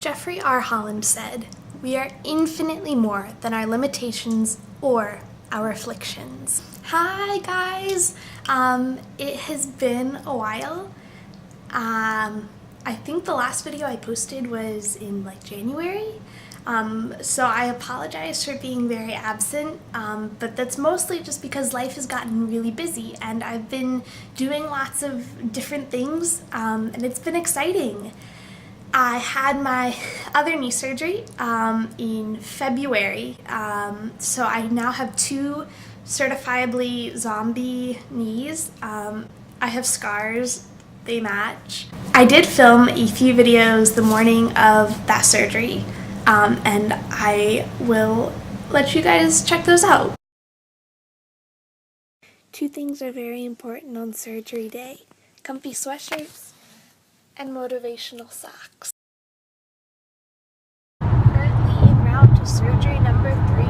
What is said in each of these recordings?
Jeffrey R. Holland said, "We are infinitely more than our limitations or our afflictions." Hi guys! It has been a while. I think the last video I posted was in like January. So I apologize for being very absent, but that's mostly just because life has gotten really busy and I've been doing lots of different things, and it's been exciting. I had my other knee surgery in February, so I now have two certifiably zombie knees. I have scars, they match. I did film a few videos the morning of that surgery, and I will let you guys check those out. Two things are very important on surgery day: comfy sweatshirts and motivational socks. Currently en route to surgery number 3.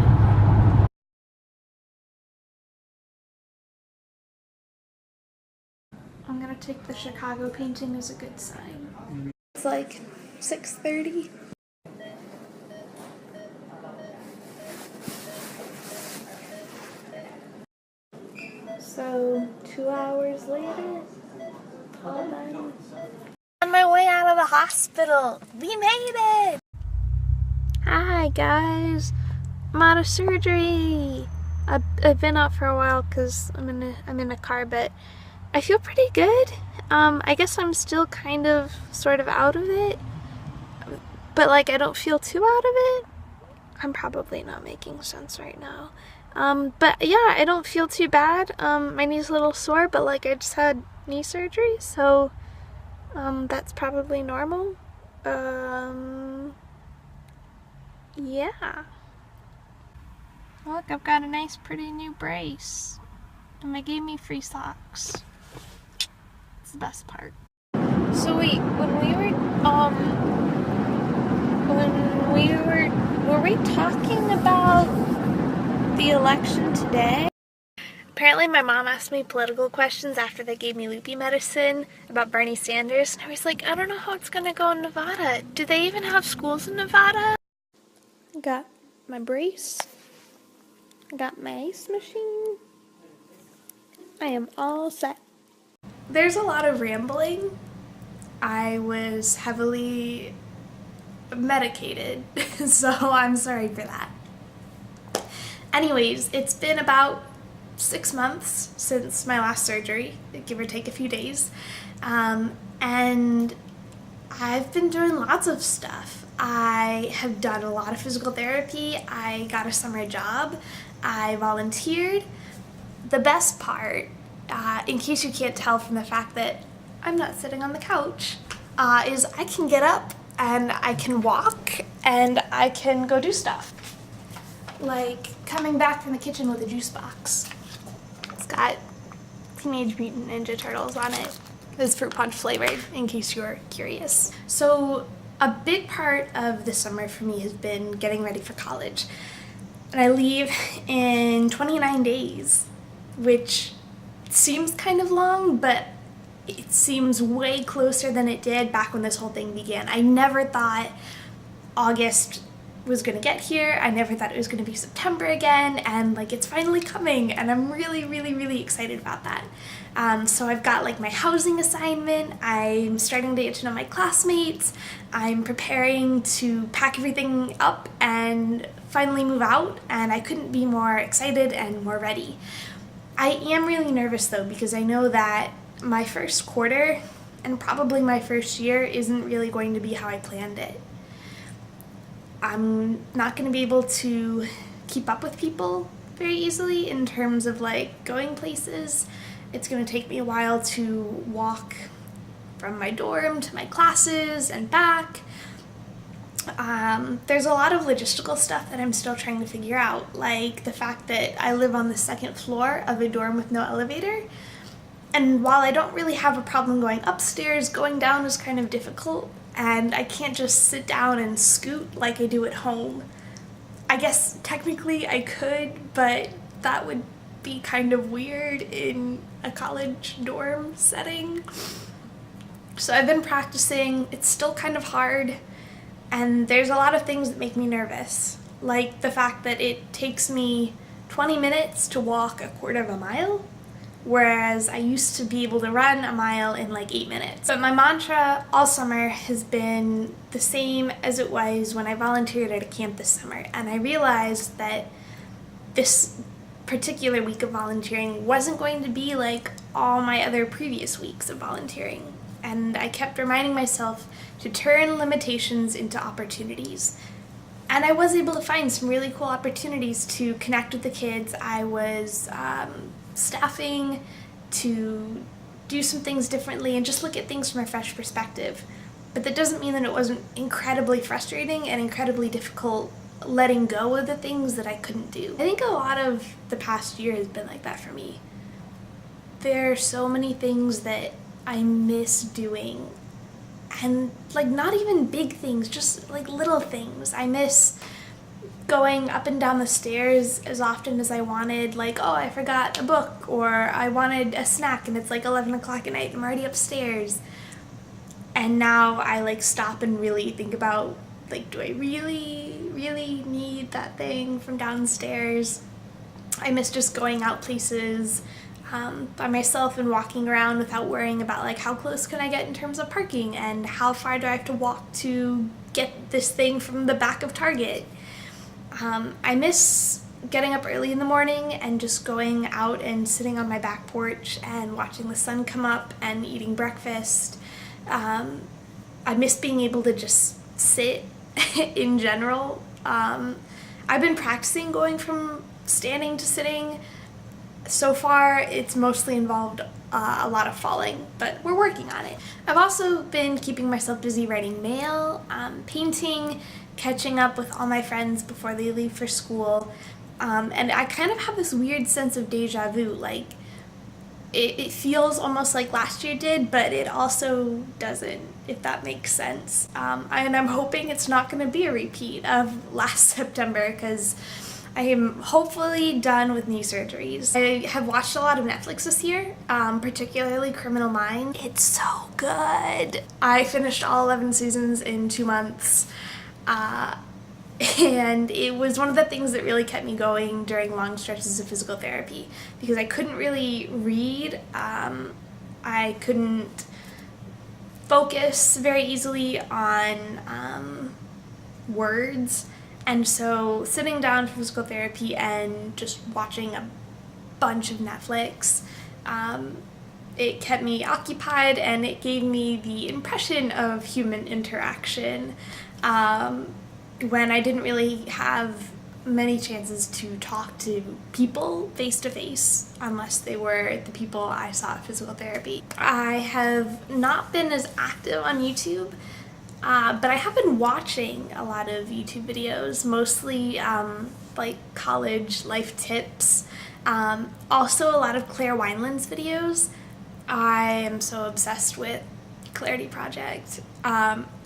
I'm gonna take the Chicago painting as a good sign. It's like 6:30. So 2 hours later, all done. On my way out of the hospital, we made it! Hi guys, I'm out of surgery. I've been out for a while because I'm in a car, but I feel pretty good. I guess I'm still kind of sort of out of it, but like I don't feel too out of it. I'm probably not making sense right now. But yeah, I don't feel too bad. My knee's a little sore, but like I just had knee surgery, so that's probably normal. Yeah. Look, I've got a nice pretty new brace. And they gave me free socks. It's the best part. So wait, were we talking about the election today? Apparently my mom asked me political questions after they gave me loopy medicine about Bernie Sanders, and I was like, I don't know how it's gonna go in Nevada. Do they even have schools in Nevada? I got my brace. I got my ice machine. I am all set. There's a lot of rambling. I was heavily medicated, so I'm sorry for that. Anyways, it's been about 6 months since my last surgery, give or take a few days, and I've been doing lots of stuff. I have done a lot of physical therapy. I got a summer job. I volunteered. The best part, in case you can't tell from the fact that I'm not sitting on the couch, is I can get up and I can walk and I can go do stuff. Like coming back from the kitchen with a juice box. It's got Teenage Mutant Ninja Turtles on it. It's fruit punch flavored, in case you're curious. So a big part of the summer for me has been getting ready for college. And I leave in 29 days, which seems kind of long, but it seems way closer than it did back when this whole thing began. I never thought August was gonna get here. I never thought it was gonna be September again, and like it's finally coming, and I'm really excited about that. So I've got like my housing assignment. I'm starting to get to know my classmates. I'm preparing to pack everything up and finally move out, and I couldn't be more excited and more ready. I am really nervous though, because I know that my first quarter and probably my first year isn't really going to be how I planned it. I'm not going to be able to keep up with people very easily in terms of like going places. It's going to take me a while to walk from my dorm to my classes and back. There's a lot of logistical stuff that I'm still trying to figure out, like the fact that I live on the second floor of a dorm with no elevator. And while I don't really have a problem going upstairs, going down is kind of difficult, and I can't just sit down and scoot like I do at home. I guess technically I could, but that would be kind of weird in a college dorm setting. So I've been practicing. It's still kind of hard. And there's a lot of things that make me nervous, like the fact that it takes me 20 minutes to walk a quarter of a mile, whereas I used to be able to run a mile in like 8 minutes. But my mantra all summer has been the same as it was when I volunteered at a camp this summer, and I realized that this particular week of volunteering wasn't going to be like all my other previous weeks of volunteering. And I kept reminding myself to turn limitations into opportunities. And I was able to find some really cool opportunities to connect with the kids. I was staffing to do some things differently and just look at things from a fresh perspective. But that doesn't mean that it wasn't incredibly frustrating and incredibly difficult letting go of the things that I couldn't do. I think a lot of the past year has been like that for me. There are so many things that I miss doing, and like not even big things, just like little things. I miss going up and down the stairs as often as I wanted, like, oh, I forgot a book, or I wanted a snack and it's like 11 o'clock at night and I'm already upstairs. And now I like stop and really think about, like, do I really need that thing from downstairs? I miss just going out places by myself and walking around without worrying about like how close can I get in terms of parking and how far do I have to walk to get this thing from the back of Target. I miss getting up early in the morning and just going out and sitting on my back porch and watching the sun come up and eating breakfast. I miss being able to just sit in general. I've been practicing going from standing to sitting. So far, it's mostly involved a lot of falling, but we're working on it. I've also been keeping myself busy writing mail, painting, catching up with all my friends before they leave for school, and I kind of have this weird sense of deja vu, like it feels almost like last year did, but it also doesn't, if that makes sense. And I'm hoping it's not going to be a repeat of last September, because I am hopefully done with knee surgeries. I have watched a lot of Netflix this year, particularly Criminal Minds. It's so good. I finished all 11 seasons in 2 months, and it was one of the things that really kept me going during long stretches of physical therapy, because I couldn't really read. I couldn't focus very easily on words. And so sitting down for physical therapy and just watching a bunch of Netflix, it kept me occupied, and it gave me the impression of human interaction when I didn't really have many chances to talk to people face to face unless they were the people I saw at physical therapy. I have not been as active on YouTube, but I have been watching a lot of YouTube videos, mostly like college life tips. Also a lot of Claire Wineland's videos. I am so obsessed with Clarity Project.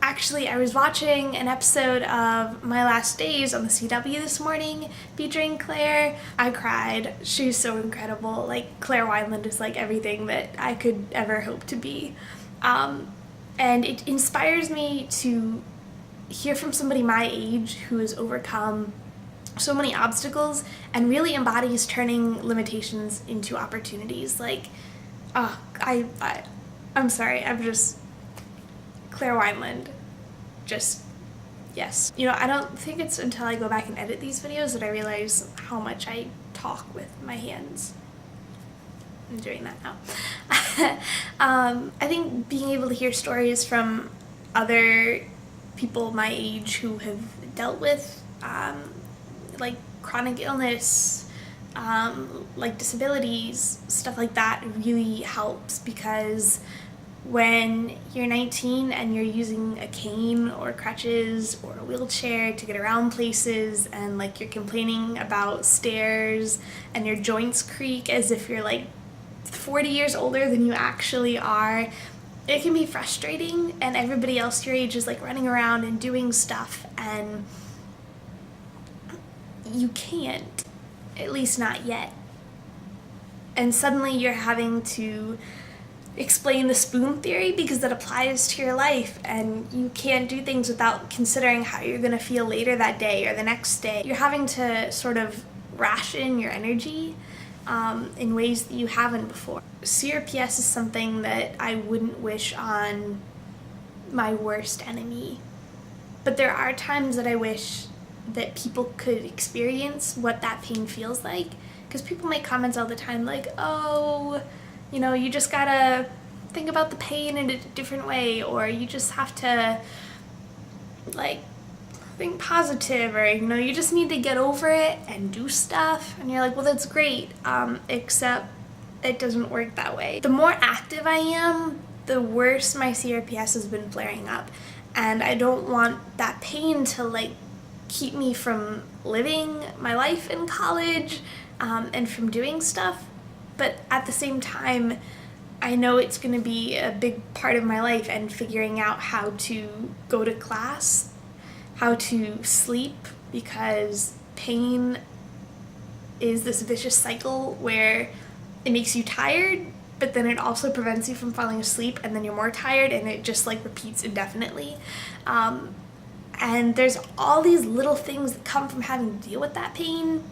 Actually, I was watching an episode of My Last Days on the CW this morning featuring Claire. I cried. She's so incredible. Like, Claire Wineland is like everything that I could ever hope to be. And it inspires me to hear from somebody my age who has overcome so many obstacles and really embodies turning limitations into opportunities. Like, I'm sorry, I'm just, Claire Wineland, just, yes. You know, I don't think it's until I go back and edit these videos that I realize how much I talk with my hands. I'm doing that now. I think being able to hear stories from other people my age who have dealt with like chronic illness, like disabilities, stuff like that really helps, because when you're 19 and you're using a cane or crutches or a wheelchair to get around places, and like you're complaining about stairs and your joints creak as if you're like 40 years older than you actually are, it can be frustrating, and everybody else your age is like running around and doing stuff, and you can't, at least not yet. And suddenly you're having to explain the spoon theory because that applies to your life, and you can't do things without considering how you're going to feel later that day or the next day. You're having to sort of ration your energy in ways that you haven't before. CRPS is something that I wouldn't wish on my worst enemy, but there are times that I wish that people could experience what that pain feels like, because people make comments all the time like, oh, you know, you just gotta think about the pain in a different way, or you just have to like think positive, or you know, you just need to get over it and do stuff. And you're like, well, that's great, except it doesn't work that way. The more active I am, the worse my CRPS has been flaring up, and I don't want that pain to like keep me from living my life in college and from doing stuff. But at the same time, I know it's going to be a big part of my life, and figuring out how to go to class, how to sleep, because pain is this vicious cycle where it makes you tired, but then it also prevents you from falling asleep, and then you're more tired, and it just like repeats indefinitely. And there's all these little things that come from having to deal with that pain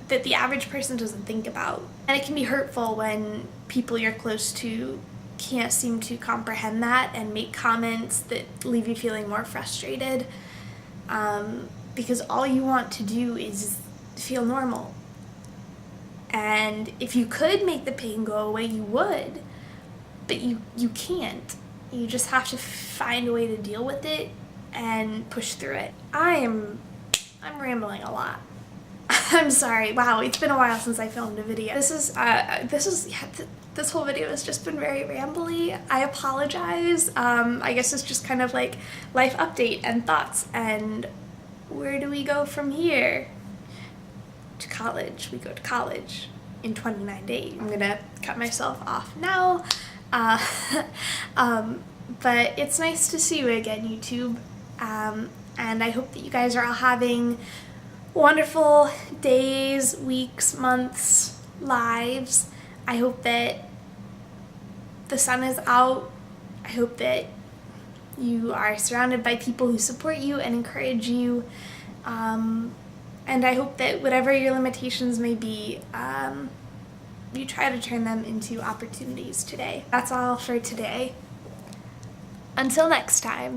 that the average person doesn't think about. And it can be hurtful when people you're close to can't seem to comprehend that and make comments that leave you feeling more frustrated, because all you want to do is feel normal. And if you could make the pain go away, you would, but you can't. You just have to find a way to deal with it and push through it. I'm rambling a lot. I'm sorry. Wow, it's been a while since I filmed a video. This whole video has just been very rambly. I apologize. I guess it's just kind of like life update and thoughts. And where do we go from here? To college. We go to college in 29 days. I'm gonna cut myself off now. But it's nice to see you again, YouTube. And I hope that you guys are all having wonderful days, weeks, months, lives. I hope that the sun is out. I hope that you are surrounded by people who support you and encourage you. And I hope that whatever your limitations may be, you try to turn them into opportunities today. That's all for today. Until next time.